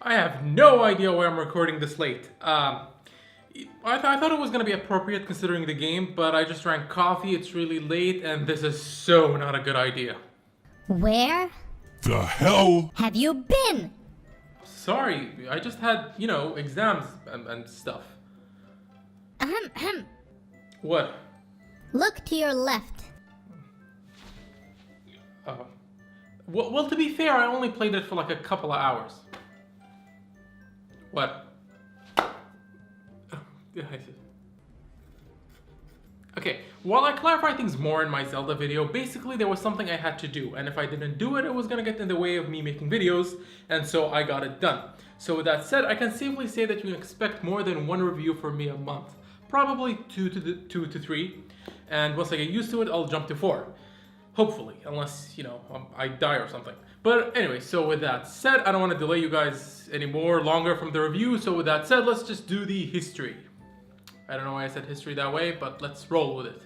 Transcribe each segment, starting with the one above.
I have no idea why I'm recording this late. I thought it was going to be appropriate considering the game, but I just drank coffee, it's really late, and this is so not a good idea. Where The hell? have you been? Sorry, I just had, exams and stuff. Ahem. What? Look to your left. Well, to be fair, I only played it for like a couple of hours. What? Okay, while I clarify things more in my Zelda video, basically there was something I had to do, and if I didn't do it, it was gonna get in the way of me making videos, and so I got it done. So with that said, I can safely say that you can expect more than one review from me a month. Probably two to three, and once I get used to it, I'll jump to 4. Hopefully, unless, I die or something. But anyway, so with that said, I don't want to delay you guys any more longer from the review, so with that said, let's just do the history. I don't know why I said history that way, but let's roll with it.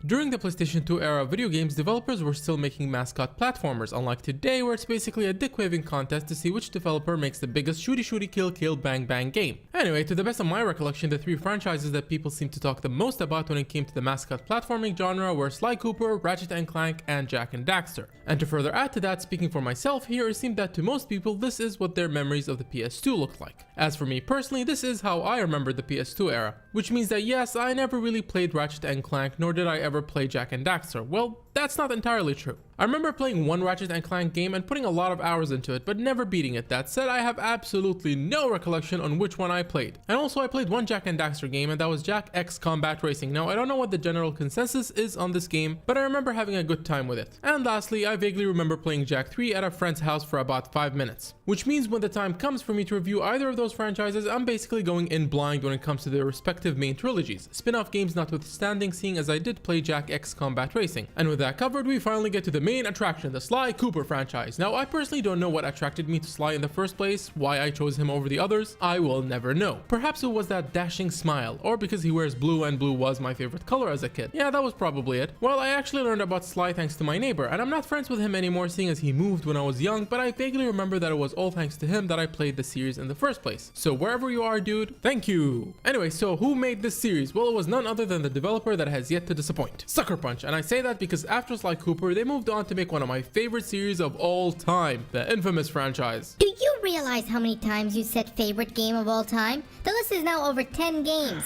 During the PlayStation 2 era of video games, developers were still making mascot platformers, unlike today where it's basically a dick-waving contest to see which developer makes the biggest shooty kill bang bang game. Anyway, to the best of my recollection, the 3 franchises that people seem to talk the most about when it came to the mascot platforming genre were Sly Cooper, Ratchet & Clank, and Jak and Daxter. And to further add to that, speaking for myself here, it seemed that to most people this is what their memories of the PS2 looked like. As for me personally, this is how I remember the PS2 era, which means that yes, I never really played Ratchet & Clank, nor did I ever play Jak and Daxter. Well, that's not entirely true. I remember playing one Ratchet & Clank game and putting a lot of hours into it, but never beating it. That said, I have absolutely no recollection on which one I played. And also I played one Jak and Daxter game, and that was Jak X Combat Racing. Now I don't know what the general consensus is on this game, but I remember having a good time with it. And lastly, I vaguely remember playing Jak 3 at a friend's house for about 5 minutes. Which means when the time comes for me to review either of those franchises, I'm basically going in blind when it comes to their respective main trilogies, spin-off games notwithstanding, seeing as I did play Jak X Combat Racing. And with that covered, we finally get to the main attraction, the Sly Cooper franchise. Now I personally don't know what attracted me to Sly in the first place, why I chose him over the others, I will never know. Perhaps it was that dashing smile, or because he wears blue and blue was my favorite color as a kid. Yeah, that was probably it. Well, I actually learned about Sly thanks to my neighbor, and I'm not friends with him anymore seeing as he moved when I was young, but I vaguely remember that it was all thanks to him that I played the series in the first place. So wherever you are, dude, thank you! Anyway, so who made this series? Well, it was none other than the developer that has yet to disappoint, Sucker Punch. And I say that because after Sly Cooper, they moved on to make one of my favorite series of all time, the Infamous franchise. Do you realize how many times you said favorite game of all time? The list is now over 10 games.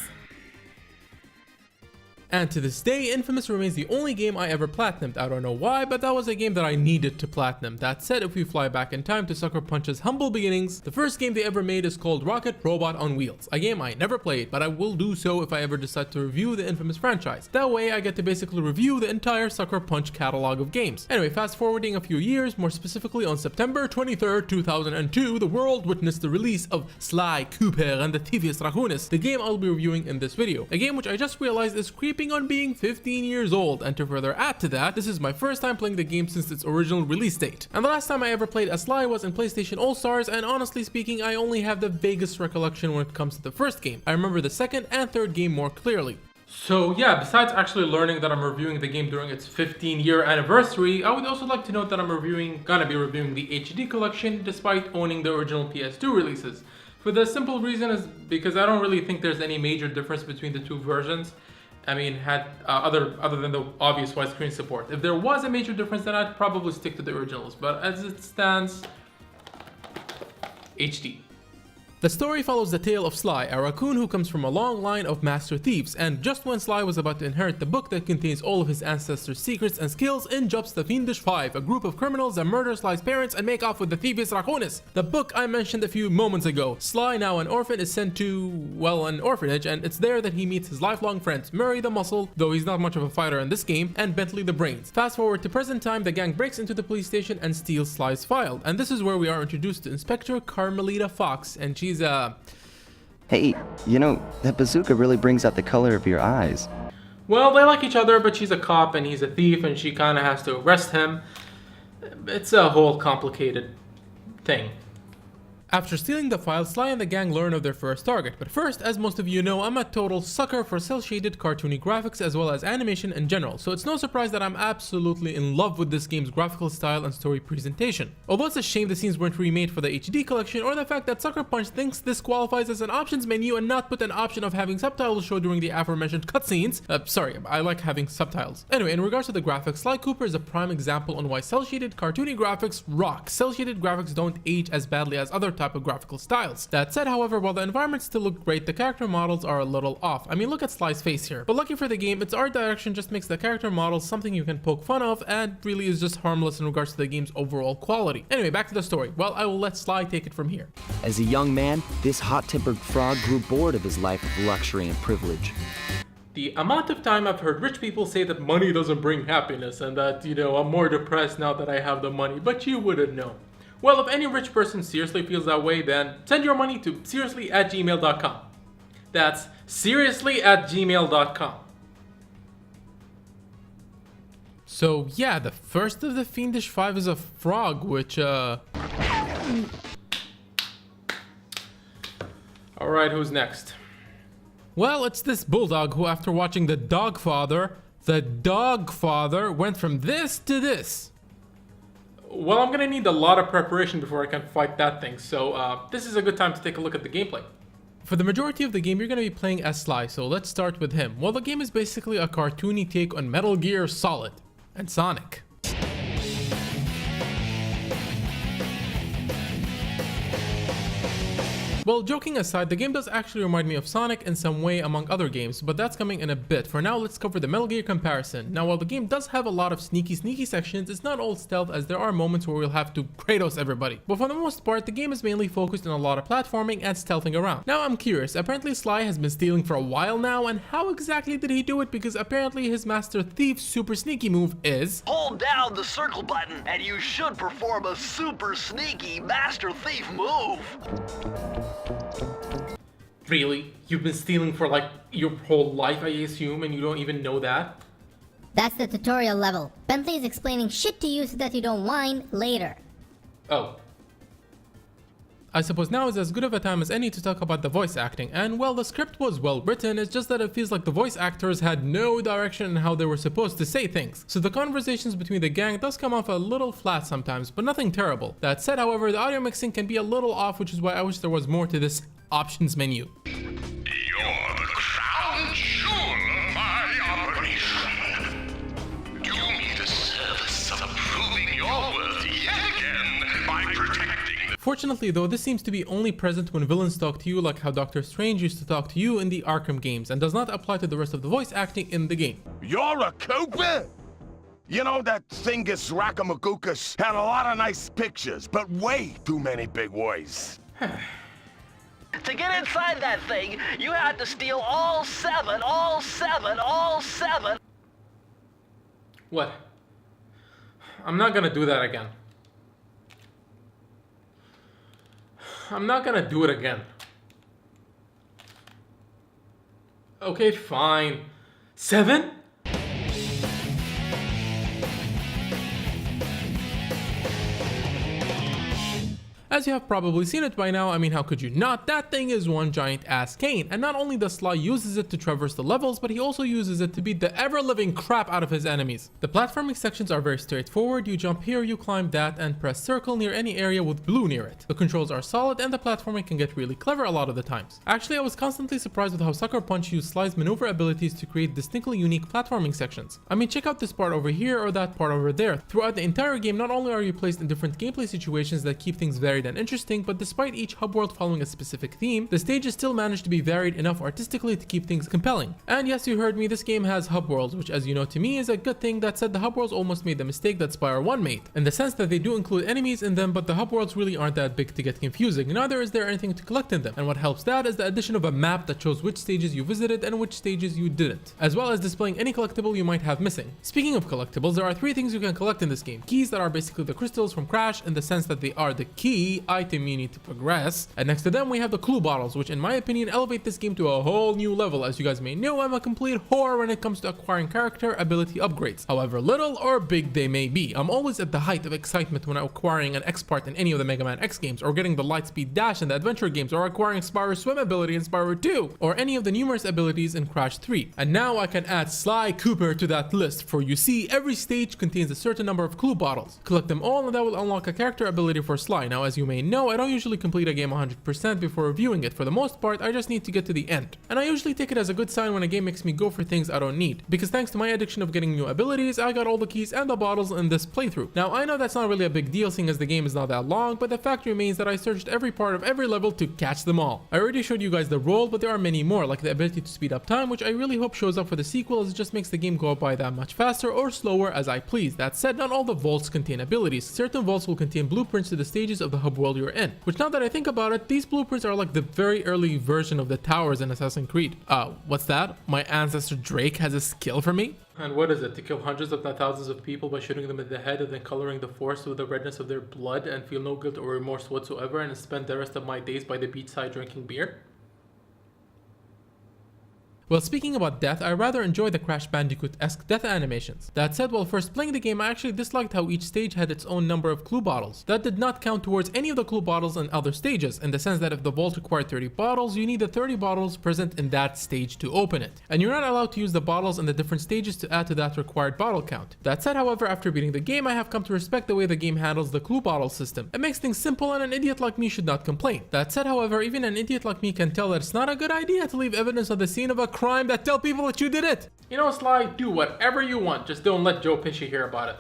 And to this day, Infamous remains the only game I ever platinumed. I don't know why, but that was a game that I needed to platinum. That said, if we fly back in time to Sucker Punch's humble beginnings, the first game they ever made is called Rocket Robot on Wheels, a game I never played, but I will do so if I ever decide to review the Infamous franchise. That way, I get to basically review the entire Sucker Punch catalog of games. Anyway, fast forwarding a few years, more specifically on September 23rd, 2002, the world witnessed the release of Sly Cooper and the Thievius Raccoonus, the game I'll be reviewing in this video. A game which I just realized is creeping on being 15 years old, and to further add to that, this is my first time playing the game since its original release date. And the last time I ever played as Sly was in PlayStation All-Stars, and honestly speaking, I only have the vaguest recollection when it comes to the first game. I remember the second and third game more clearly. So yeah, besides actually learning that I'm reviewing the game during its 15-year anniversary, I would also like to note that I'm gonna be reviewing the HD collection despite owning the original PS2 releases. For the simple reason is because I don't really think there's any major difference between the two versions. I mean, other than the obvious widescreen support. If there was a major difference, then I'd probably stick to the originals, but as it stands, HD. The story follows the tale of Sly, a raccoon who comes from a long line of master thieves, and just when Sly was about to inherit the book that contains all of his ancestors' secrets and skills, in jumps the Fiendish Five, a group of criminals that murder Sly's parents and make off with the Thievius Raccoonus, the book I mentioned a few moments ago. Sly, now an orphan, is sent to, well, an orphanage, and it's there that he meets his lifelong friends, Murray the Muscle, though he's not much of a fighter in this game, and Bentley the Brains. Fast forward to present time, the gang breaks into the police station and steals Sly's file, and this is where we are introduced to Inspector Carmelita Fox, and she's Hey, that bazooka really brings out the color of your eyes. Well, they like each other, but she's a cop and he's a thief and she kinda has to arrest him. It's a whole complicated thing. After stealing the file, Sly and the gang learn of their first target, but first, as most of you know, I'm a total sucker for cel-shaded cartoony graphics as well as animation in general, so it's no surprise that I'm absolutely in love with this game's graphical style and story presentation. Although it's a shame the scenes weren't remade for the HD collection, or the fact that Sucker Punch thinks this qualifies as an options menu and not put an option of having subtitles show during the aforementioned cutscenes. Sorry, I like having subtitles. Anyway, in regards to the graphics, Sly Cooper is a prime example on why cel-shaded cartoony graphics rock. Cel-shaded graphics don't age as badly as other type of graphical styles. That said, however, while the environments still look great, the character models are a little off. I mean, look at Sly's face here. But lucky for the game, its art direction just makes the character models something you can poke fun of and really is just harmless in regards to the game's overall quality. Anyway, back to the story. Well, I will let Sly take it from here. As a young man, this hot-tempered frog grew bored of his life of luxury and privilege. The amount of time I've heard rich people say that money doesn't bring happiness and that, I'm more depressed now that I have the money, but you wouldn't know. Well, if any rich person seriously feels that way, then send your money to seriously@gmail.com. That's seriously@gmail.com. So yeah, the first of the Fiendish Five is a frog, which Alright, who's next? Well, it's this bulldog who, after watching The Dogfather, went from this to this. Well, I'm gonna need a lot of preparation before I can fight that thing, so this is a good time to take a look at the gameplay. For the majority of the game, you're gonna be playing as Sly, so let's start with him. Well, the game is basically a cartoony take on Metal Gear Solid and Sonic. Well, joking aside, the game does actually remind me of Sonic in some way among other games, but that's coming in a bit. For now, let's cover the Metal Gear comparison. Now, while the game does have a lot of sneaky sections, it's not all stealth, as there are moments where we'll have to Kratos everybody. But for the most part, the game is mainly focused on a lot of platforming and stealthing around. Now, I'm curious, apparently Sly has been stealing for a while now, and how exactly did he do it? Because apparently his Master Thief's super sneaky move is... Hold down the circle button, and you should perform a super sneaky Master Thief move. Really? You've been stealing for like your whole life, I assume, and you don't even know that? That's the tutorial level. Bentley is explaining shit to you so that you don't whine later. Oh. I suppose now is as good of a time as any to talk about the voice acting, and well, the script was well written, it's just that it feels like the voice actors had no direction in how they were supposed to say things. So the conversations between the gang does come off a little flat sometimes, but nothing terrible. That said, however, the audio mixing can be a little off, which is why I wish there was more to this options menu. You're the crown jewel of my operation. Do me the service of proving your worth yet again by protecting the... Fortunately though, this seems to be only present when villains talk to you, like how Dr. Strange used to talk to you in the Arkham games, and does not apply to the rest of the voice acting in the game. You're a Cooper? You know, that Thievius Raccoonus had a lot of nice pictures, but way too many big words. To get inside that thing, you had to steal all seven. What? I'm not gonna do that again. I'm not gonna do it again. Okay, fine. 7? As you have probably seen it by now, I mean, how could you not? That thing is one giant ass cane, and not only does Sly uses it to traverse the levels, but he also uses it to beat the ever-living crap out of his enemies. The platforming sections are very straightforward. You jump here, you climb that, and press circle near any area with blue near it. The controls are solid, and the platforming can get really clever a lot of the times. Actually, I was constantly surprised with how Sucker Punch used Sly's maneuver abilities to create distinctly unique platforming sections. I mean, check out this part over here or that part over there. Throughout the entire game, not only are you placed in different gameplay situations that keep things varied and interesting, but despite each hub world following a specific theme, the stages still manage to be varied enough artistically to keep things compelling. And yes, you heard me, this game has hub worlds, which, as you know, to me is a good thing. That said, the hub worlds almost made the mistake that Spire 1 made, in the sense that they do include enemies in them, but the hub worlds really aren't that big to get confusing, neither is there anything to collect in them. And what helps that is the addition of a map that shows which stages you visited and which stages you didn't, as well as displaying any collectible you might have missing. Speaking of collectibles, there are 3 things you can collect in this game. Keys that are basically the crystals from Crash, in the sense that they are the key key item you need to progress. And next to them we have the clue bottles, which in my opinion elevate this game to a whole new level. As you guys may know, I'm a complete whore when it comes to acquiring character ability upgrades, however little or big they may be. I'm always at the height of excitement when acquiring an X part in any of the Mega Man X games, or getting the Lightspeed Dash in the adventure games, or acquiring Spyro's Swim ability in Spyro 2, or any of the numerous abilities in Crash 3. And now I can add Sly Cooper to that list, for you see, every stage contains a certain number of clue bottles. Collect them all and that will unlock a character ability for Sly. Now as you may know, I don't usually complete a game 100% before reviewing it. For the most part, I just need to get to the end. And I usually take it as a good sign when a game makes me go for things I don't need, because thanks to my addiction of getting new abilities, I got all the keys and the bottles in this playthrough. Now I know that's not really a big deal seeing as the game is not that long, but the fact remains that I searched every part of every level to catch them all. I already showed you guys the role, but there are many more, like the ability to speed up time, which I really hope shows up for the sequel, as it just makes the game go by that much faster or slower as I please. That said, not all the vaults contain abilities. Certain vaults will contain blueprints to the stages of the hub world you're in, which now that I think about it, these blueprints are like the very early version of the towers in Assassin's Creed. What's that? My ancestor Drake has a skill for me? And what is it? To kill hundreds if not thousands of people by shooting them in the head and then coloring the forest with the redness of their blood and feel no guilt or remorse whatsoever and spend the rest of my days by the beachside drinking beer? Well, speaking about death, I rather enjoy the Crash Bandicoot-esque death animations. That said, while first playing the game, I actually disliked how each stage had its own number of clue bottles. That did not count towards any of the clue bottles in other stages, in the sense that if the vault required 30 bottles, you need the 30 bottles present in that stage to open it. And you're not allowed to use the bottles in the different stages to add to that required bottle count. That said, however, after beating the game, I have come to respect the way the game handles the clue bottle system. It makes things simple and an idiot like me should not complain. That said, however, even an idiot like me can tell that it's not a good idea to leave evidence on the scene of a crime that tell people that you did it. You know, Sly, do whatever you want, just don't let Joe Pesci hear about it.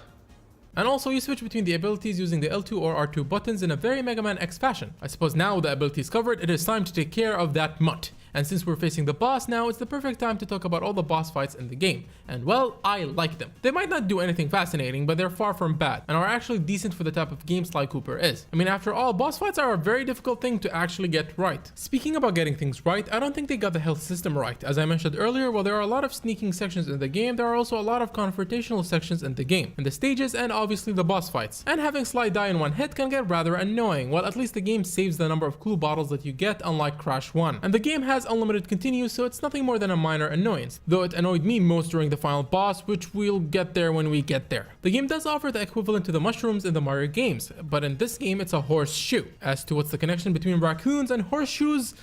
And also, you switch between the abilities using the L2 or R2 buttons in a very Mega Man X fashion. I suppose now the ability is covered, it is time to take care of that mutt. And since we're facing the boss now, it's the perfect time to talk about all the boss fights in the game. And well, I like them. They might not do anything fascinating, but they're far from bad, and are actually decent for the type of game Sly Cooper is. I mean, after all, boss fights are a very difficult thing to actually get right. Speaking about getting things right, I don't think they got the health system right. As I mentioned earlier, while there are a lot of sneaking sections in the game, there are also a lot of confrontational sections in the game, in the stages, and obviously the boss fights. And having Sly die in one hit can get rather annoying, while at least the game saves the number of clue bottles that you get, unlike Crash 1. And the game has unlimited continues, so it's nothing more than a minor annoyance, though it annoyed me most during the final boss, which we'll get there when we get there. The game does offer the equivalent to the mushrooms in the Mario games, but in this game it's a horseshoe. As to what's the connection between raccoons and horseshoes,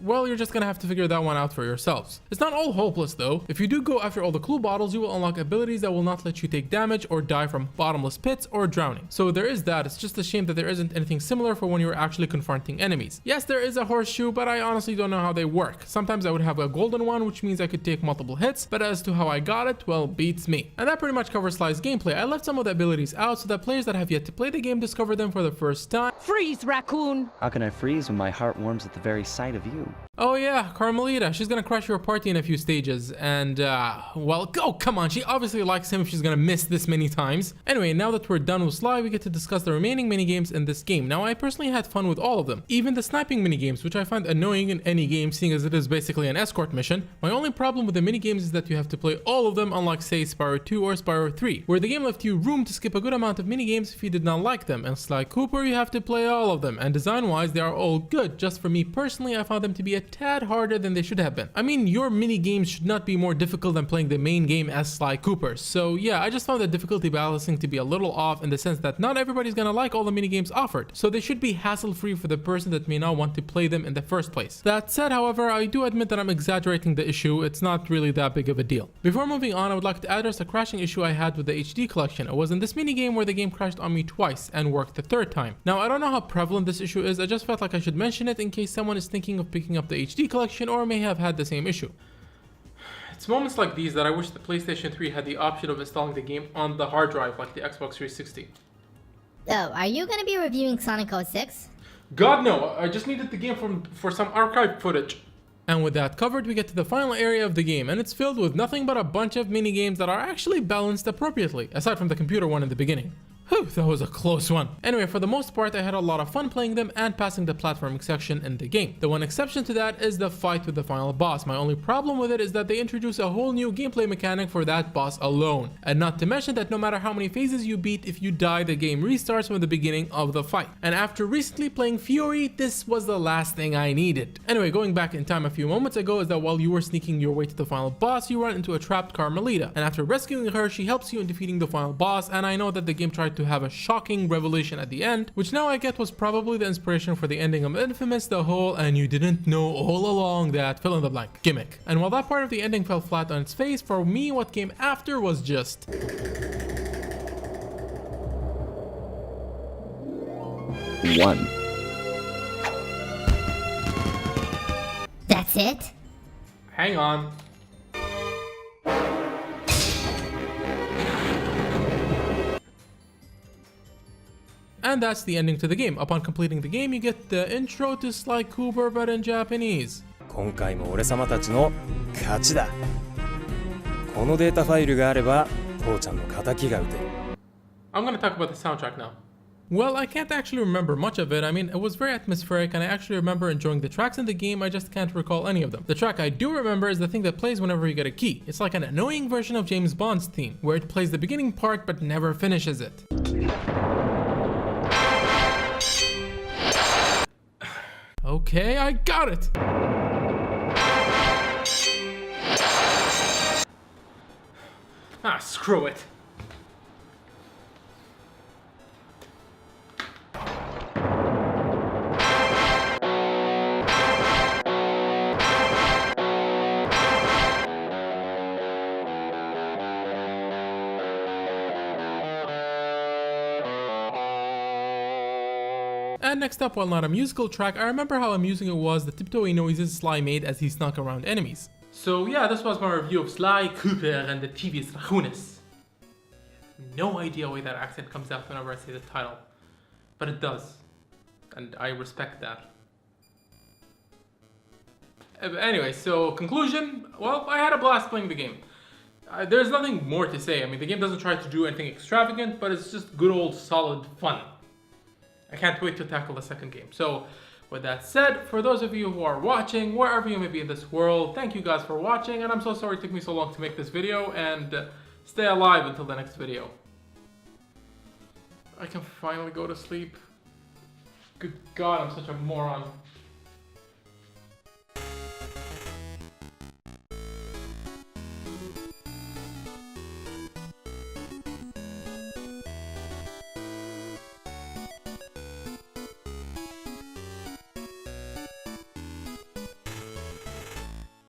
well, you're just gonna have to figure that one out for yourselves. It's not all hopeless though. If you do go after all the clue bottles, you will unlock abilities that will not let you take damage or die from bottomless pits or drowning. So there is that. It's just a shame that there isn't anything similar for when you're actually confronting enemies. Yes, there is a horseshoe, but I honestly don't know how they work. Sometimes I would have a golden one, which means I could take multiple hits, but as to how I got it, well, beats me. And that pretty much covers Sly's gameplay. I left some of the abilities out so that players that have yet to play the game discover them for the first time. Freeze, raccoon! How can I freeze when my heart warms at the very sight of you? Oh yeah, Carmelita, she's gonna crash your party in a few stages, and well, oh come on, she obviously likes him if she's gonna miss this many times. Anyway, now that we're done with Sly, we get to discuss the remaining minigames in this game. Now, I personally had fun with all of them, even the sniping minigames, which I find annoying in any game, seeing as it is basically an escort mission. My only problem with the minigames is that you have to play all of them, unlike say Spyro 2 or Spyro 3, where the game left you room to skip a good amount of minigames if you did not like them. And Sly Cooper, you have to play all of them, and design-wise, they are all good. Just for me personally, I found them to be a tad harder than they should have been. I mean, your mini games should not be more difficult than playing the main game as Sly Cooper. So yeah, I just found the difficulty balancing to be a little off, in the sense that not everybody's gonna like all the mini games offered. So they should be hassle-free for the person that may not want to play them in the first place. That said, however, I do admit that I'm exaggerating the issue. It's not really that big of a deal. Before moving on, I would like to address a crashing issue I had with the HD collection. It was in this mini game where the game crashed on me twice and worked the third time. Now, I don't know how prevalent this issue is. I just felt like I should mention it in case someone is thinking of picking up the HD collection or may have had the same issue. It's moments like these that I wish the PlayStation 3 had the option of installing the game on the hard drive like the Xbox 360. So, are you gonna be reviewing Sonic 06? God no, I just needed the game for some archive footage. And with that covered, we get to the final area of the game, and it's filled with nothing but a bunch of mini games that are actually balanced appropriately, aside from the computer one in the beginning. Whew, that was a close one. Anyway, for the most part, I had a lot of fun playing them and passing the platforming section in the game. The one exception to that is the fight with the final boss. My only problem with it is that they introduce a whole new gameplay mechanic for that boss alone. And not to mention that no matter how many phases you beat, if you die, the game restarts from the beginning of the fight. And after recently playing Fury, this was the last thing I needed. Anyway, going back in time a few moments ago is that while you were sneaking your way to the final boss, you run into a trapped Carmelita. And after rescuing her, she helps you in defeating the final boss, and I know that the game tried to have a shocking revelation at the end, which now I get was probably the inspiration for the ending of Infamous, the whole "and you didn't know all along that" fill in the blank gimmick. And while that part of the ending fell flat on its face, for me what came after was just... One. That's it? Hang on. And that's the ending to the game. Upon completing the game, you get the intro to Sly Cooper, but in Japanese. 今回も俺様たちの勝ちだ。このデータファイルがあれば、父ちゃんの仇が撃てる。I'm gonna talk about the soundtrack now. Well, I can't actually remember much of it. I mean, it was very atmospheric and I actually remember enjoying the tracks in the game, I just can't recall any of them. The track I do remember is the thing that plays whenever you get a key. It's like an annoying version of James Bond's theme, where it plays the beginning part but never finishes it. Okay, I got it! Ah, screw it. And next up, while not a musical track, I remember how amusing it was the tiptoey noises Sly made as he snuck around enemies. So yeah, this was my review of Sly Cooper and the Thievius Raccoonus. No idea why that accent comes out whenever I say the title, but it does, and I respect that. Anyway, so conclusion, well, I had a blast playing the game. There's nothing more to say. I mean, the game doesn't try to do anything extravagant, but it's just good old solid fun. I can't wait to tackle the second game. So, with that said, for those of you who are watching, wherever you may be in this world, thank you guys for watching, and I'm so sorry it took me so long to make this video, and stay alive until the next video. I can finally go to sleep. Good God, I'm such a moron.